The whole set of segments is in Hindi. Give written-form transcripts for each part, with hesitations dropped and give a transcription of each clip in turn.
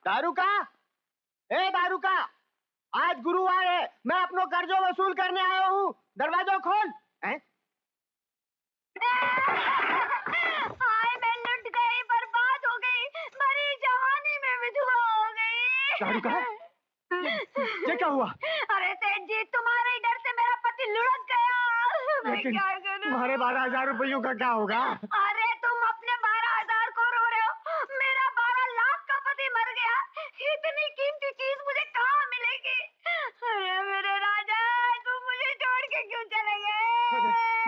दारू का? ए दारू का, आज गुरुवार है, मैं अपनो कर्जो वसूल करने आया हूँ, दरवाजा खोल। हाय मैं लुट गई, बर्बाद हो गई, मरी जवानी में विधवा हो गई। दारू का? ये क्या हुआ? अरे सेठ जी, तुम्हारे डर से मेरा पति लुढ़क गया। मैं क्या करूं? तुम्हारे 12,000 रुपयों का क्या होगा? अरे तुम अपने 12,000 को रो रहे हो, मेरा 12 लाख का पति मर गया। इतनी कीमती चीज मुझे कहाँ मिलेगी? अरे मेरे राजा, तुम मुझे छोड़ के क्यों चले गए?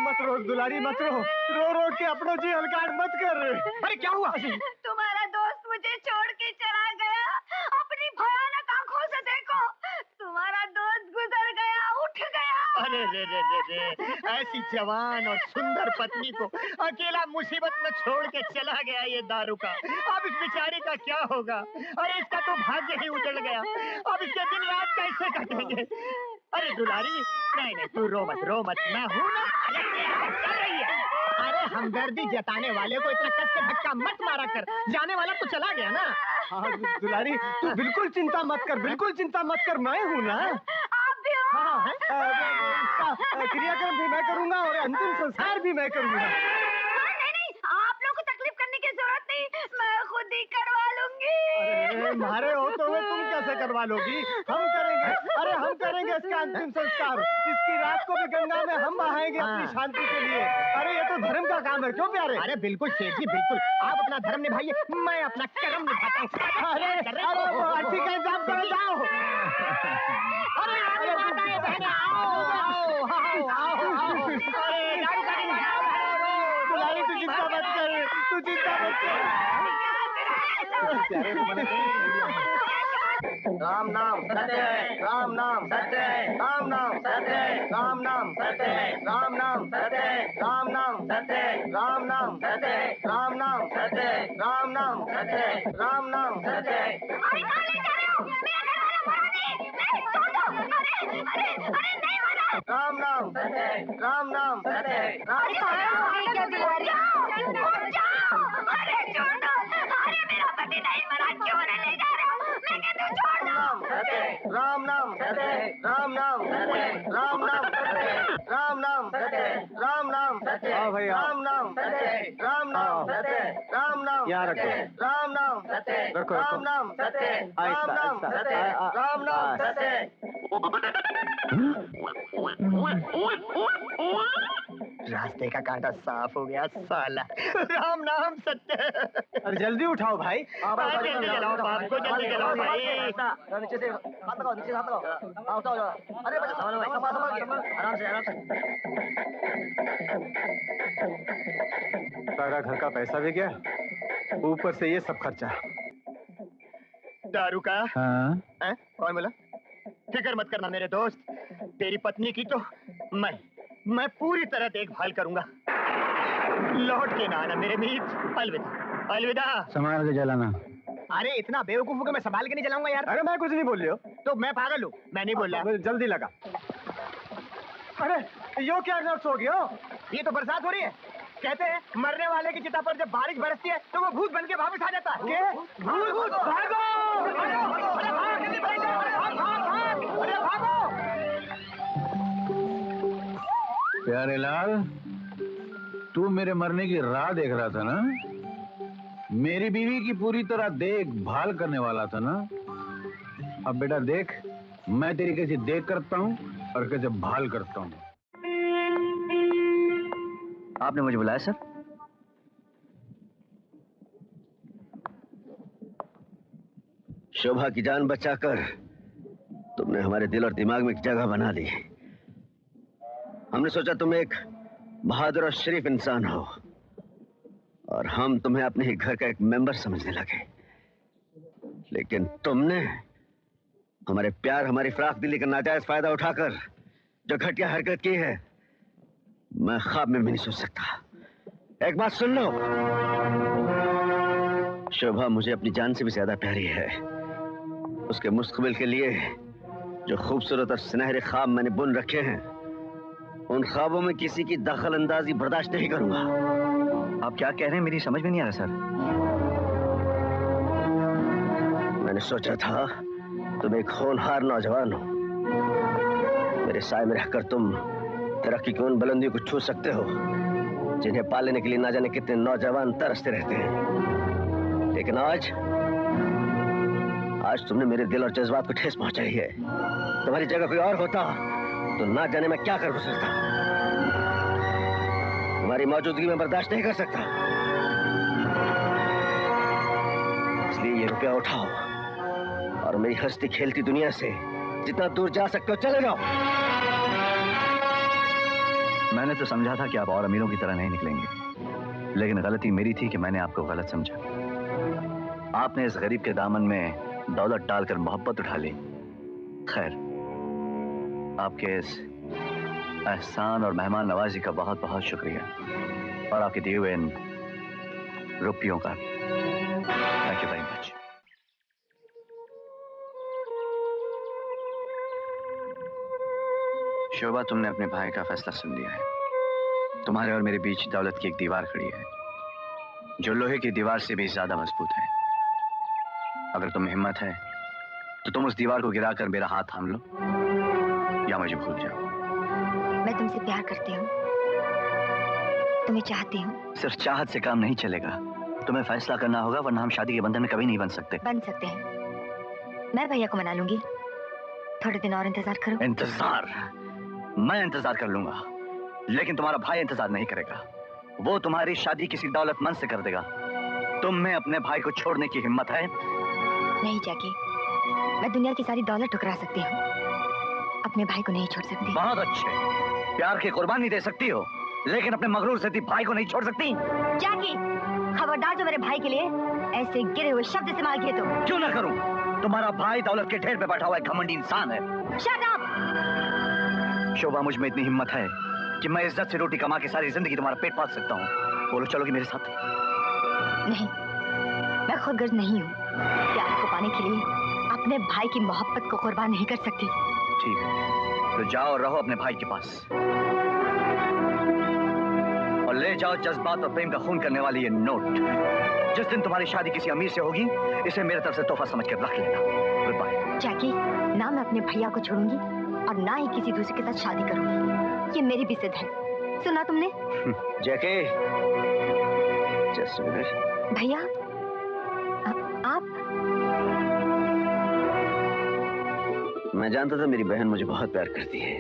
मत रो दुलारी, मत रो, रो रो के अपनो जी हलकाट मत कर। अरे क्या हुआ? तुम्हारा दोस्त मुझे छोड़ के चला गया। अपनी भयानक आंखों से देखो, तुम्हारा दोस्त गुजर गया, उठ गया। अरे रे रे रे रे, ऐसी जवान और सुंदर पत्नी को अकेला मुसीबत में छोड़ के चला गया ये दारू का। अब इस बेचारी का क्या होगा? अरे इसका तो भाग्य ही उजड़ गया, अब इसके दिन रात कैसे कटेंगे? अरे दुलारी, नहीं नहीं, तू रो मत, मैं हूँ ना। अरे हमदर्दी जताने वाले को इतना कस के धक्का मत मारा कर, जाने वाला तो चला गया ना। हाँ दुलारी, तू बिल्कुल चिंता मत कर, मैं हूँ ना। आप भी हो? हाँ, इसका क्रियाक्रम भी मैं करूँगा और अंतिम संस्कार भी मैं करूँगा। नहीं, आप लोग को तकलीफ करने की जरूरत नहीं, मैं खुद ही करवा लूंगी। अरे मारे हो तो तुम कैसे करवा लोगी? हम करेंगे, अरे हम करेंगे इसका अंतिम संस्कार। इसकी रात को भी गंगा में हम बहाएंगे अपनी शांति के लिए। अरे ये तो धर्म का काम है, क्यों प्यारे? अरे बिल्कुल सेठ जी, बिल्कुल, आप अपना धर्म निभाइए, मैं अपना कर्म निभाता हूँ। अरे अच्छी का इंतजाम करो, जाओ। अरे माताएं बहनें, आओ। अरे दुलारी, तू चिंता मत कर। राम नाम सत्य है, राम नाम सत्य है, राम नाम सत्य है, राम नाम सत्य है, राम नाम सत्य है, राम नाम सत्य है, राम नाम सत्य है, राम नाम सत्य है, राम नाम सत्य है, राम नाम सत्य है। अरे कहाँ ले जा रहे हो? मेरा घर वाला मरा नहीं, नहीं छोड़ दो। अरे नहीं मरा। राम नाम सत्य है, राम नाम सत्य है, राम नाम सत्य है। अरे छोड़ दो, अरे मेरा पति नहीं मरा, क्यों नहीं ले जा रहे हो? मैं कहती हूँ छोड़ दो। राम नाम सत्य है, राम नाम सत्य है, राम नाम सत्य है, राम नाम सत्य है, राम नाम सत्य है, राम नाम सत्य है, राम नाम सत्य है, राम नाम सत्य है, राम नाम सत्य है, राम नाम सत्य है, राम नाम सत्य है, राम नाम सत्य है। रास्ते का कांटा साफ हो गया साला। राम नाम सत्य है। अरे जल्दी उठाओ भाई। जल्दी जलाओ बाप को, जल्दी जलाओ भाई। नीचे से हाथ लगाओ, नीचे से हाथ लगाओ। उठाओ। अरे संभालो भाई, संभालो, आराम से आराम से। सारा घर का पैसा भी गया, ऊपर से ये सब खर्चा। दारू का? हाँ? कौन बोला? फिक्र मत करना मेरे दोस्त, तेरी पत्नी की तो मैं पूरी तरह देखभाल करूंगा। लौट के ना आना मेरे मीत। अलविदा, अलविदा। संभाल के जलाना। अरे इतना बेवकूफ हो कि मैं संभाल के नहीं जलाऊंगा यार। अरे मैं कुछ नहीं बोल रही हूँ। तो मैं पागल हूँ? मैं नहीं बोल रहा। जल्दी लगा। अरे यो क्या नर्स हो गया? ये तो बरसात हो रही है। कहते हैं मरने वाले की चिता पर जब बारिश बरसती है तो वो भूत बन के वापस आ जाता है। भूत भागो! अरे भागो! प्यारे लाल, तू मेरे मरने की राह देख रहा था ना? मेरी बीवी की पूरी तरह देखभाल करने वाला था ना? अब बेटा देख, मैं तेरी कैसी देख करता हूँ और कैसे भाल करता हूँ। आपने मुझे बुलाया सर? शोभा की जान बचाकर तुमने हमारे दिल और दिमाग में एक जगह बना ली। हमने सोचा तुम एक बहादुर और शरीफ इंसान हो और हम तुम्हें अपने ही घर का एक मेंबर समझने लगे, लेकिन तुमने हमारे प्यार, हमारी फराख दिली का नाजायज फायदा उठाकर जो घटिया हरकत की है, मैं ख्वाब में भी नहीं सोच सकता। एक बात सुन लो, शोभा मुझे अपनी जान से भी ज्यादा प्यारी है। उसके मुस्तकबिल के लिए जो खूबसूरत और सुनहरे ख्वाब मैंने बुन रखे हैं, उन ख्वाबों में किसी की दखल अंदाजी बर्दाश्त नहीं करूंगा। आप क्या कह रहे हैं? मेरी समझ में नहीं आ रहा सर। मैंने सोचा था तुम एक होनहार नौजवान हो। मेरे साए में रहकर तुम तरक्की की उन बुलंदियों को छू सकते हो जिन्हें पालने के लिए ना जाने कितने नौजवान तरसते रहते हैं। लेकिन आज तुमने मेरे दिल और जज्बात को ठेस पहुंचाई है। तुम्हारी जगह कोई और होता तो ना जाने मैं क्या कर सकता। तुम्हारी मौजूदगी में बर्दाश्त नहीं कर सकता। इसलिए ये रुपया उठाओ और मेरी हंसती खेलती दुनिया से जितना दूर जा सकते हो चले जाओ। मैंने तो समझा था कि आप और अमीरों की तरह नहीं निकलेंगे, लेकिन गलती मेरी थी कि मैंने आपको गलत समझा। आपने इस गरीब के दामन में दौलत डालकर मोहब्बत उठा ली। खैर, आपके इस एहसान और मेहमान नवाजी का बहुत बहुत शुक्रिया, और आपके दिए हुए इन रुपयों का। Thank you very much. Shobha, तुमने अपने भाई का फैसला सुन लिया है। तुम्हारे और मेरे बीच दौलत की एक दीवार खड़ी है जो लोहे की दीवार से भी ज्यादा मजबूत है। अगर तुम्हें हिम्मत है तो तुम उस दीवार को गिराकर मेरा हाथ थाम लो या मुझे भूल जाओ। मैं तुमसे प्यार करती हूँ, तुम्हें चाहती हूँ। सिर्फ चाहत से काम नहीं चलेगा, तुम्हें फैसला करना होगा, वरना हम शादी के बंधन में कभी नहीं बन सकते। बन सकते हैं, मैं भैया को मना लूंगी। थोड़े दिन और इंतजार करो। इंतजार? मैं इंतजार कर लूंगा, लेकिन तुम्हारा भाई इंतजार नहीं करेगा। वो तुम्हारी शादी किसी दौलतमंद से कर देगा। तुम में अपने भाई को छोड़ने की हिम्मत है? नहीं जैकी, मैं दुनिया की सारी दौलत ठुकरा सकती हूँ, अपने भाई को नहीं छोड़ सकती। बहुत अच्छे, प्यार की कुर्बानी दे सकती हो, लेकिन अपने मगरूर से भाई को नहीं छोड़ सकती। जैकी, खबरदार जो मेरे भाई के लिए ऐसे गिरे हुए शब्द इस्तेमाल किए तो। क्यों ना करूं? तुम्हारा भाई दौलत के ढेर पे बैठा हुआ एक घमंडी इंसान है। Shut up! शोभा, मुझ में इतनी हिम्मत है कि मैं इज्जत से रोटी कमा के सारी जिंदगी तुम्हारा पेट पाल सकता हूँ। बोलो, चलोगी मेरे साथ? नहीं, मैं खुदगर्ज नहीं हूँ। प्यार को पाने के लिए अपने भाई की मोहब्बत को कुर्बान नहीं कर सकती। ठीक है, तो जाओ और रहो अपने भाई के पास, और ले जाओ जज्बात और प्रेम का खून करने वाली ये नोट। जिस दिन तुम्हारी शादी किसी अमीर से होगी, इसे मेरे तरफ से तोहफा समझ कर रख लेना। Good bye. जैकी, ना मैं अपने भैया को छोड़ूंगी और ना ही किसी दूसरे के साथ शादी करूंगी। ये मेरी भी जिद है, सुना तुमने? जैकी, जस्ट अ मिनट। भैया, आप? मैं जानता था मेरी बहन मुझे बहुत प्यार करती है,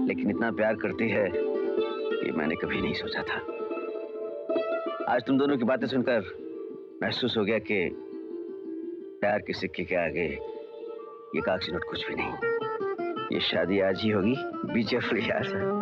लेकिन इतना प्यार करती है कि मैंने कभी नहीं सोचा था। आज तुम दोनों की बातें सुनकर महसूस हो गया कि प्यार के सिक्के के आगे ये कागजी नोट कुछ भी नहीं। ये शादी आज ही होगी, बी केयरफुल यार।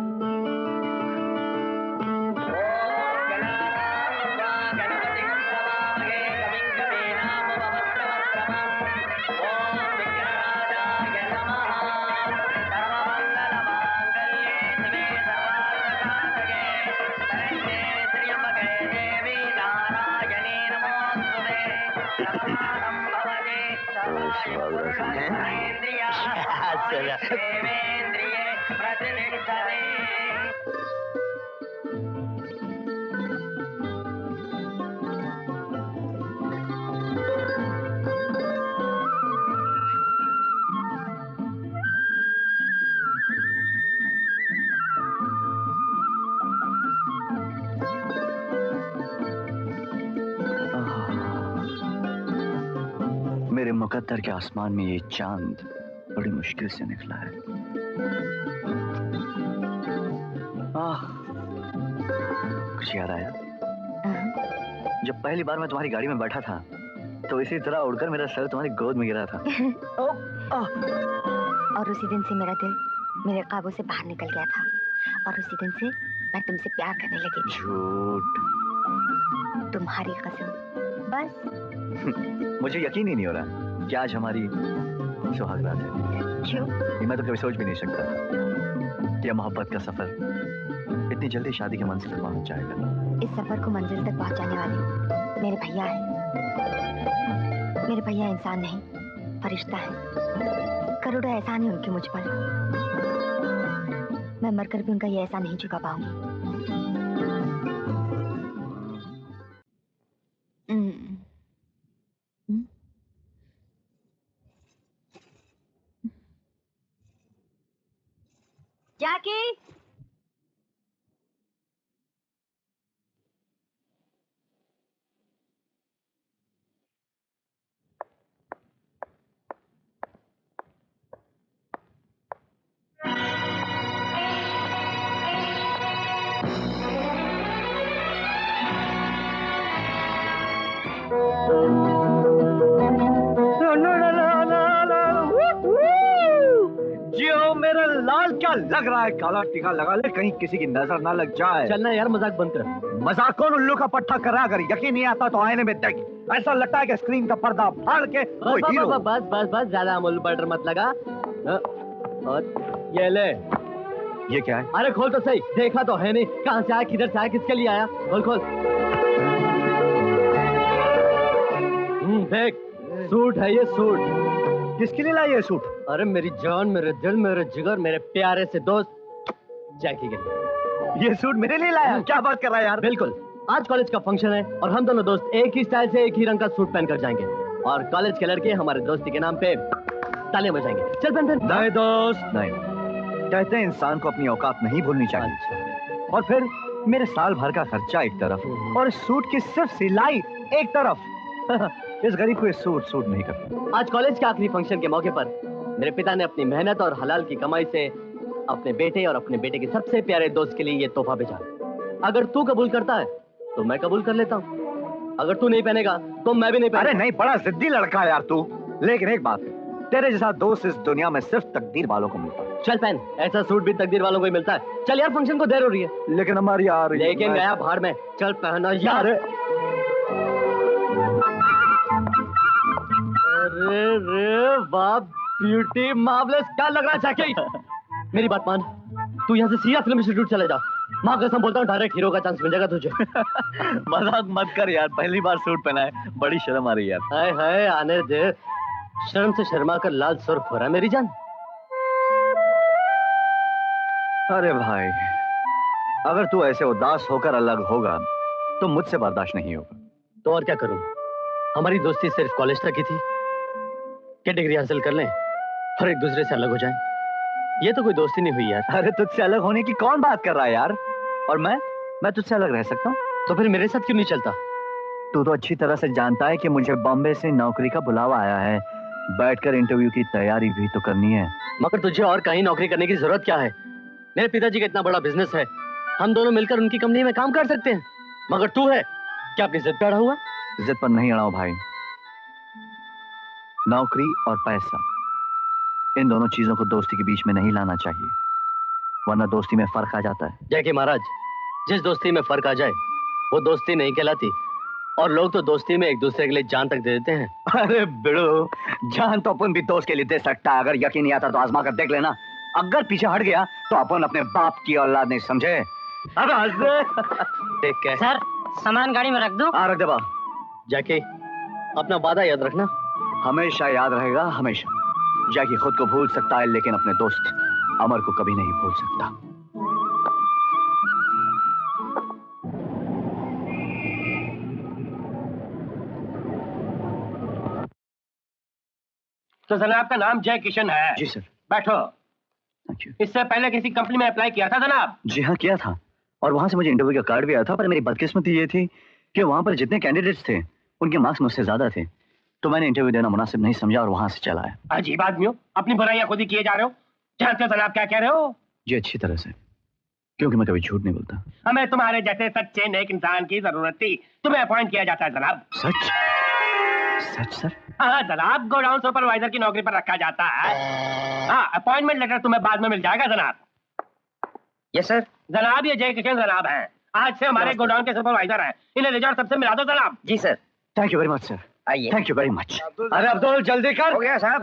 मेरे मुकद्दर के आसमान में ये चांद बड़ी मुश्किल से निकला है। कुछ याद आया? जब पहली बार मैं तुम्हारी गाड़ी में बैठा था तो इसी तरह उड़कर मेरा सर तुम्हारी गोद में गिरा था। और उसी दिन से मेरा दिल मेरे काबू से बाहर निकल गया था, और उसी दिन से मैं तुमसे प्यार करने लगी थी। झूठ। तुम्हारी कसम। बस मुझे यकीन ही नहीं हो रहा कि आज हमारी सुहाग रात है। क्यों? मैं तो कभी सोच भी नहीं सकता कि मोहब्बत का सफर इतनी जल्दी शादी के मंजिल तक पहुंच जाएगा। इस सफर को मंजिल तक पहुंचाने वाले मेरे भैया हैं। मेरे भैया इंसान नहीं, फरिश्ता है। करोड़ों एहसान है उनके मुझ पर। मैं मरकर भी उनका ये एहसान नहीं चुका पाऊंगी। जैकी जियो मेरा लाल, क्या लग रहा है? काला टीका लगा ले, कहीं किसी की नजर ना लग जाए। चलना यार, मजाक बंद कर। मजाक कौन उल्लू का पट्टा कर रहा है? अगर यकीन नहीं आता तो आईने में देख, ऐसा लगता है कि स्क्रीन का पर्दा फाड़ के कोई हीरो। बस बस बस, ज्यादा अमूल बटर मत लगा। और ये ले। ये क्या है? अरे खोल तो सही, देखा तो है नहीं, कहाँ से आया, किधर से आया, किसके लिए आया? खोल खोल। देख, सूट है ये, सूट। किसके लिए लाया ये सूट? अरे मेरी जान, मेरे दिल, मेरे जिगर, मेरे प्यारे से दोस्त जैकी के लिए। ये सूट मेरे लिए लाया? क्या बात कर रहा है यार? बिल्कुल, आज कॉलेज का फंक्शन है और हम दोनों दोस्त एक ही स्टाइल से एक ही रंग का सूट पहनकर जाएंगे और कॉलेज के लड़के हमारे दोस्ती के नाम पे तालियां बजाएंगे। चल पहन। नहीं दोस्त नहीं, कहते हैं इंसान को अपनी औकात नहीं भूलनी चाहिए। अच्छा। और फिर मेरे साल भर का खर्चा एक तरफ और सूट की सिर्फ सिलाई एक तरफ। इस गरीब को ये सूट नहीं करता। आज कॉलेज के आखिरी फंक्शन के मौके पर मेरे पिता ने अपनी मेहनत और हलाल की कमाई से अपने बेटे और अपने बेटे के सबसे प्यारे दोस्त के लिए ये तोहफा भेजा। अगर तू कबूल करता है तो मैं कबूल कर लेता हूँ, अगर तू नहीं पहनेगा तो मैं भी नहीं पहनेगा। अरे नहीं, बड़ा जिद्दी लड़का है यार तू। लेकिन एक बात है, तेरे जैसा दोस्त इस दुनिया में सिर्फ तकदीर वालों को मिलता है। चल पहन, ऐसा सूट भी तकदीर वालों को ही मिलता है। चल यार, फंक्शन को देर हो रही है। लेकिन हमारी यार, लेकिन गया भाड़ में, चल पहना यार। अरे रे वाह, ब्यूटी मार्वलस, क्या लग रहा है जैकी? मेरी बात मान, तू यहाँ से सीधा फिल्म इंस्टीट्यूट चले जा। माँ कसम बोलता हूँ, डायरेक्ट हीरो का चांस मिल जाएगा तुझे। मजाक मत कर यार, पहली बार सूट पहना है, बड़ी शर्म आ रही है यार। हाय हाय, आने दे। शर्म से शर्मा कर लाल सुर्ख हो रहा है मेरी जान। अरे भाई, अगर तू ऐसे उदास होकर अलग होगा तो मुझसे बर्दाश्त नहीं होगा। तो और क्या करूं? हमारी दोस्ती सिर्फ कॉलेज तक की थी कि डिग्री हासिल कर लें और एक दूसरे से अलग हो जाएं। ये तो कोई दोस्ती नहीं हुई यार। अरे तुझसे अलग होने की कौन बात कर रहा है यार? और मैं तुझसे अलग रह सकता हूँ? तो फिर मेरे साथ क्यों नहीं चलता? तू तो अच्छी तरह से जानता है कि मुझे बॉम्बे से नौकरी का बुलावा आया है। बैठकर इंटरव्यू की तैयारी भी तो करनी है। मगर तुझे और कहीं नौकरी करने की जरूरत क्या है? मेरे पिताजी का इतना बड़ा बिजनेस है, हम दोनों मिलकर उनकी कंपनी में काम कर सकते हैं। मगर तू है क्या अपनी जिद पे अड़ा हुआ? जिद पर नहीं अड़ा हूं भाई। नौकरी और पैसा, इन दोनों चीजों को दोस्ती के बीच में नहीं लाना चाहिए, वरना दोस्ती में फर्क आ जाता है। जय के महाराज, जिस दोस्ती में फर्क आ जाए वो दोस्ती नहीं कहलाती, और लोग तो दोस्ती में एक दूसरे के लिए जान तक दे देते हैं। अरे बिड़ो, जान तो अपन भी दोस्त के लिए दे सकता है। अगर यकीन नहीं आता तो आजमा कर देख लेना। अगर पीछे हट गया तो अपन अपने बाप की औलाद नहीं, समझे? देख के सर, सामान गाड़ी में रख दो। हाँ रख दे बा। जैकी, अपना वादा याद रखना। हमेशा याद रहेगा, हमेशा। जैकी खुद को भूल सकता है लेकिन अपने दोस्त अमर को कभी नहीं भूल सकता। तो जनाब का नाम जय किशन है? जी सर। बैठो। Thank you. इससे पहले किसी कंपनी में अप्लाई किया था जनाब? जी हाँ, किया था, और वहां से मुझे इंटरव्यू का कार्ड भी आया था। पर मेरी बदकिस्मती ये थी कि वहां पर जितने कैंडिडेट्स थे उनके मार्क्स मुझसे ज्यादा थे, तो मैंने इंटरव्यू देना मुनासिब नहीं समझा और वहां से चला आया। अजीब आदमी हो, अपनी बुराइयां खुद ही किए जा रहे हो। जानते हो जनाब क्या कह रहे हो? जी अच्छी तरह से, क्योंकि मैं कभी झूठ नहीं बोलता। हमें तुम्हारे जैसे सच्चे नेक इंसान की जरूरत थी, तुम्हें अपॉइंट किया जाता है जनाब। सच? सच सर? हाँ जनाब, गोडाउन सुपरवाइजर की नौकरी पर रखा जाता है। हाँ, अपॉइंटमेंट लेटर तुम्हें बाद में मिल जाएगा जनाब। Yes sir. जनाब ये जय किशन जनाब हैं, आज से हमारे गोडाउन के सुपरवाइजर हैं। इन्हें रिजल्ट सबसे मिला दो जनाब। जी sir. Thank you very much sir. आइए। Thank you very much. अरे अब्दुल जल्दी कर। हो गया साहब।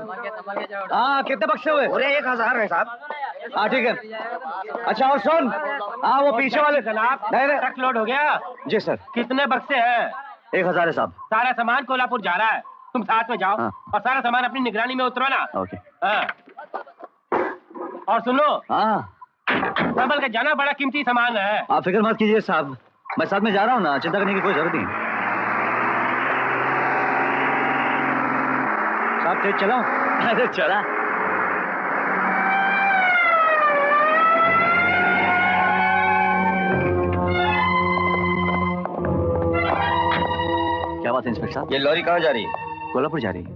हाँ, कितने बक्से हुए? पूरे 1000 है साहब। हाँ ठीक है। अच्छा और सुन, हाँ वो पीछे वाले जनाब, नहीं। ट्रक लोड हो गया। जी सर। कितने बक्से हैं? 1000 है साहब। सारा सामान कोल्हापुर जा रहा है, तुम साथ में जाओ। हाँ। और सारा सामान अपनी निगरानी में उतरो ना। ओके। हाँ। और सुनो, हाँ, संभल के जाना, बड़ा कीमती सामान है। आप फिक्र मत कीजिए साहब, मैं साथ में जा रहा हूँ ना, चिंता करने की कोई जरूरत नहीं। साहब तेज चलाओ। अरे चला। बात है इंस्पेक्टर साहब? ये लॉरी कहाँ जा रही है? कोल्हापुर जा रही है।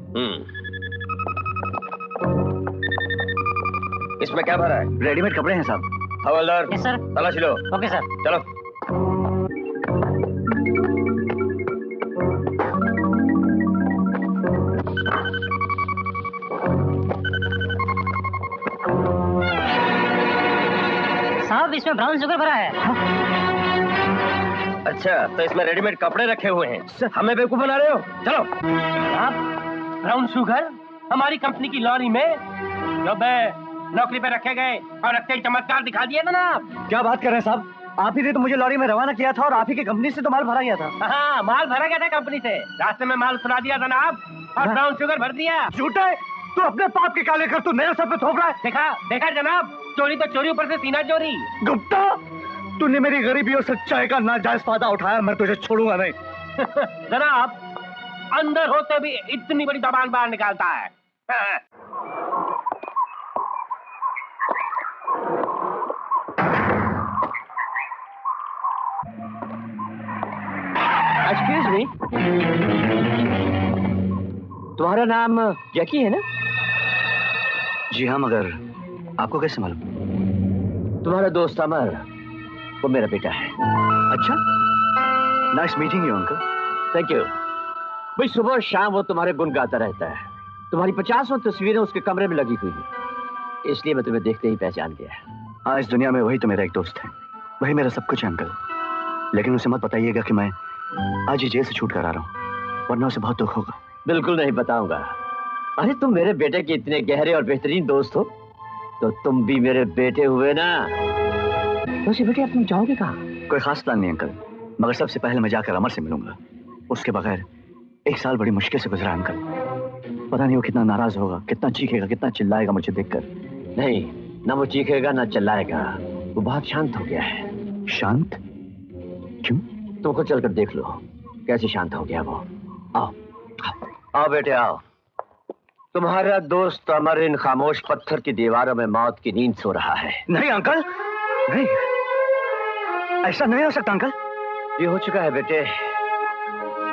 इसमें क्या भरा है? रेडीमेड कपड़े हैं साहब। हवलदार, यस सर। तलाशी लो। Okay sir. चलो। साहब इसमें ब्राउन शुगर भरा है। अच्छा, तो इसमें रेडीमेड कपड़े रखे हुए हैं। हमें बेवकूफ बना रहे हो? चलो। आप ब्राउन शुगर हमारी कंपनी की लॉरी में जब नौकरी पे रखे गए और रखते ही चमत्कार दिखा दिए ना आप। क्या बात कर रहे हैं साहब? आप ही ने तो मुझे लॉरी में रवाना किया था और आप ही की कंपनी से तो माल भरा गया था। हाँ, माल भरा गया था कंपनी से। रास्ते में माल सुना दिया था ना आप और ब्राउन शुगर भर दिया। झूठा है, तू अपने पाप के काले कर तू मेरे सर पे थोप रहा है। देखा देखा जनाब, चोरी तो चोरी, ऊपर से सीना चोरी। गुप्ता, तूने मेरी गरीबी और सच्चाई का नाजायज फायदा उठाया, मैं तुझे छोड़ूंगा नहीं। जनाब, अंदर होते भी इतनी बड़ी जबान बाहर निकालता है। एक्सक्यूज मी, तुम्हारा नाम जैकी है ना? जी हाँ, मगर आपको कैसे मालूम? तुम्हारा दोस्त अमर, वो मेरा बेटा है। अच्छा, nice meeting you uncle. Thank you. भाई सुबह शाम वो तुम्हारे गुण गाता रहता है। तुम्हारी 50 तस्वीरें उसके कमरे में लगी हुई हैं, इसलिए मैं तुम्हें देखते ही पहचान गया। हाँ, इस दुनिया में वही तो मेरा एक दोस्त है, वही मेरा सब कुछ है अंकल। लेकिन उसे मत बताइएगा कि मैं आज ही जेल से छूट कर आ रहा हूँ, वरना उसे बहुत दुख होगा। बिल्कुल नहीं बताऊंगा। अरे तुम मेरे बेटे के इतने गहरे और बेहतरीन दोस्त हो, तो तुम भी मेरे बेटे हुए ना। तो बेटे अब तुम जाओगे कहाँ? कोई खास प्लान नहीं अंकल, मगर सबसे पहले मैं जाकर अमर से मिलूंगा। उसके बगैर 1 साल बड़ी मुश्किल से गुजरा अंकल। पता नहीं वो कितना नाराज होगा, कितना चीखेगा, कितना चिल्लाएगा मुझे देखकर। नहीं, ना वो चीखेगा ना चिल्लाएगा, वो बहुत शांत हो गया है। शांत? क्यों? तुम खुद चलकर देख लो कैसे शांत हो गया वो। आओ आओ बेटे आओ। तुम्हारा दोस्त अमर इन खामोश पत्थर की दीवारों में मौत की नींद सो रहा है। नहीं अंकल, नहीं, ऐसा नहीं हो सकता अंकल। ये हो चुका है बेटे।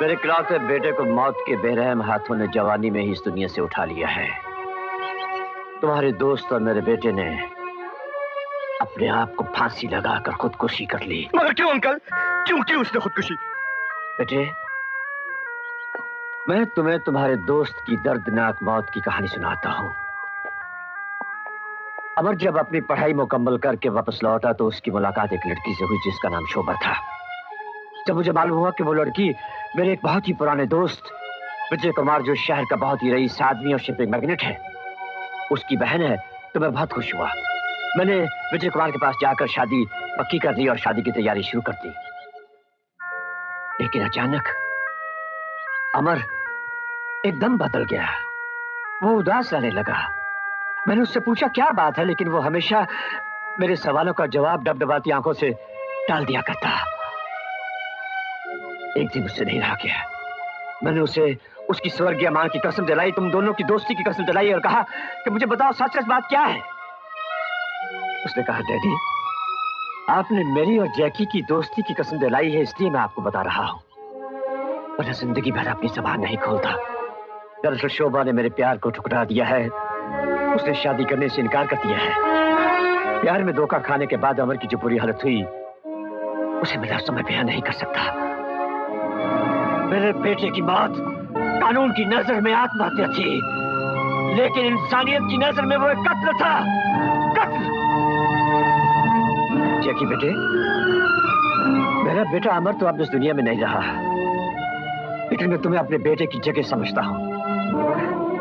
मेरे इकलौते बेटे को मौत के बेरहम हाथों ने जवानी में ही इस दुनिया से उठा लिया है। तुम्हारे दोस्त और मेरे बेटे ने अपने आप को फांसी लगाकर खुदकुशी कर ली। मगर क्यों अंकल? क्यों की उसने खुदकुशी? बेटे, मैं तुम्हें तुम्हारे दोस्त की दर्दनाक मौत की कहानी सुनाता हूँ। अमर जब अपनी पढ़ाई मुकम्मल करके वापस लौटा तो उसकी मुलाकात एक लड़की से हुई जिसका नाम शोभा था। जब मुझे मालूम हुआ कि वो लड़की मेरे एक बहुत ही पुराने दोस्त विजय कुमार, जो शहर का बहुत ही रईस आदमी और शिपिंग मैग्नेट है, उसकी बहन है, तो मैं बहुत खुश हुआ। मैंने विजय कुमार के पास जाकर शादी पक्की कर दी और शादी की तैयारी शुरू कर दी। लेकिन अचानक अमर एकदम बदल गया। वो उदास रहने लगा। मैंने उससे पूछा क्या बात है, लेकिन वो हमेशा मेरे सवालों का जवाब डबडबाती आंखों से टाल दिया करता। एक दिन उससे नहीं रहा गया। मैंने उसे उसकी स्वर्गीय मां की कसम दिलाई, तुम दोनों की दोस्ती की कसम दिलाई और कहा कि मुझे बताओ सच सच बात क्या है। उसने कहा डैडी, आपने मेरी और जैकी की दोस्ती की कसम दिलाई है, इसलिए मैं आपको बता रहा हूं, वरना जिंदगी भर अपनी जुबान नहीं खोलता। दरअसल शोभा ने मेरे प्यार को ठुकरा दिया है। उसने शादी करने से इनकार कर दिया है। प्यार में धोखा खाने के बाद अमर की जो बुरी हालत हुई उसे मैं लफ्ज़ों में बयान नहीं कर सकता। मेरे बेटे की मौत कानून की नजर में आत्महत्या थी, लेकिन इंसानियत की नजर में वो एक कत्ल था। कत्ल। जैकी बेटे, मेरा बेटा अमर तो अब इस दुनिया में नहीं रहा, लेकिन मैं तुम्हें अपने बेटे की जगह समझता हूँ।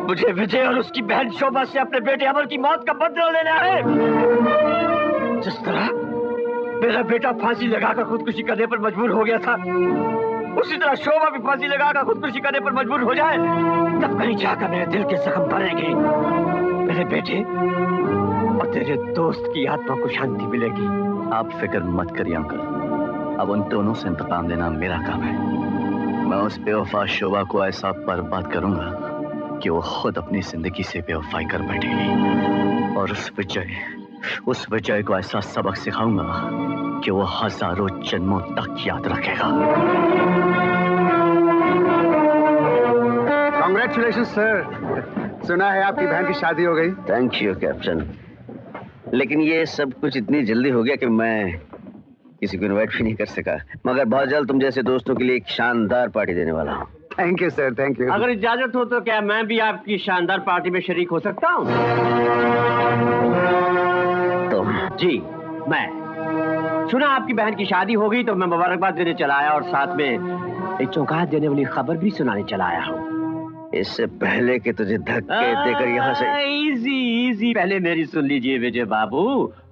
मुझे विजय और उसकी बहन शोभा से अपने बेटे अमर की मौत का बदला लेना है। जिस तरह मेरा बेटा फांसी लगाकर खुदकुशी करने पर मजबूर हो गया था, उसी तरह शोभा भी फांसी लगाकर खुदकुशी करने पर मजबूर हो जाए, तब कहीं जाकर मेरे दिल के जख्म भरेगी। मेरे बेटे और तेरे दोस्त की आत्मा को शांति मिलेगी। आप फिक्र मत करिए अंकल, अब उन दोनों से इंतकाम लेना मेरा काम है। मैं उस बेवफा शोभा को ऐसा बर्बाद करूंगा कि वो खुद अपनी जिंदगी से बेवफाई कर बैठेगी, और उस विजय को ऐसा सबक सिखाऊंगा कि वो हजारों जन्मों तक याद रखेगा। Congratulation sir. सुना है आपकी बहन की शादी हो गई। थैंक यू कैप्टन, लेकिन ये सब कुछ इतनी जल्दी हो गया कि मैं किसी को इनवाइट भी नहीं कर सका, मगर बहुत जल्द तुम जैसे दोस्तों के लिए एक शानदार पार्टी देने वाला हूँ। Thank you sir, thank you. अगर इजाजत हो तो क्या मैं भी आपकी शानदार पार्टी में शरीक हो सकता हूँ? तुम? जी मैं। सुना आपकी बहन की शादी हो गई तो मैं मुबारकबाद देने चला आया और साथ में एक चौंकाहट देने वाली खबर भी सुनाने चला आया हूँ। इससे पहले कि तुझे धक्के देकर यहाँ से। इजी इजी, पहले मेरी सुन लीजिए विजय बाबू,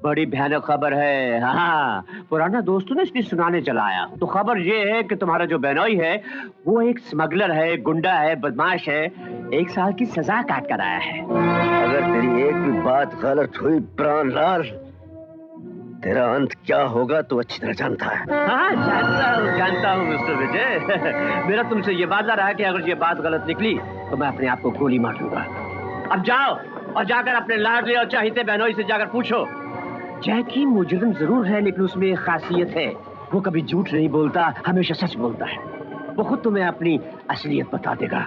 बड़ी भयानक खबर है। हाँ, पुराना दोस्तों ने इसलिए सुनाने चला आया। तो खबर ये है कि तुम्हारा जो बहनोई है वो एक स्मगलर है, गुंडा है, बदमाश है, 1 साल की सजा काट कर आया है। अगर तेरी एक भी बात गलत हुई प्राणलाल, तेरा अंत क्या होगा तो अच्छी तरह जानता है। हाँ, जानता हूँ मिस्टर विजय। मेरा तुमसे ये वादा रहा कि अगर ये बात गलत निकली तो मैं अपने आप को गोली मार दूंगा। अब जाओ और जाकर अपने लाडले और चाहते बहनोई से जाकर पूछो, जैकी मुजरिम जरूर है लेकिन उसमें एक खासियत है, वो कभी झूठ नहीं बोलता, हमेशा सच बोलता है। वो खुद तुम्हें अपनी असलियत बता देगा।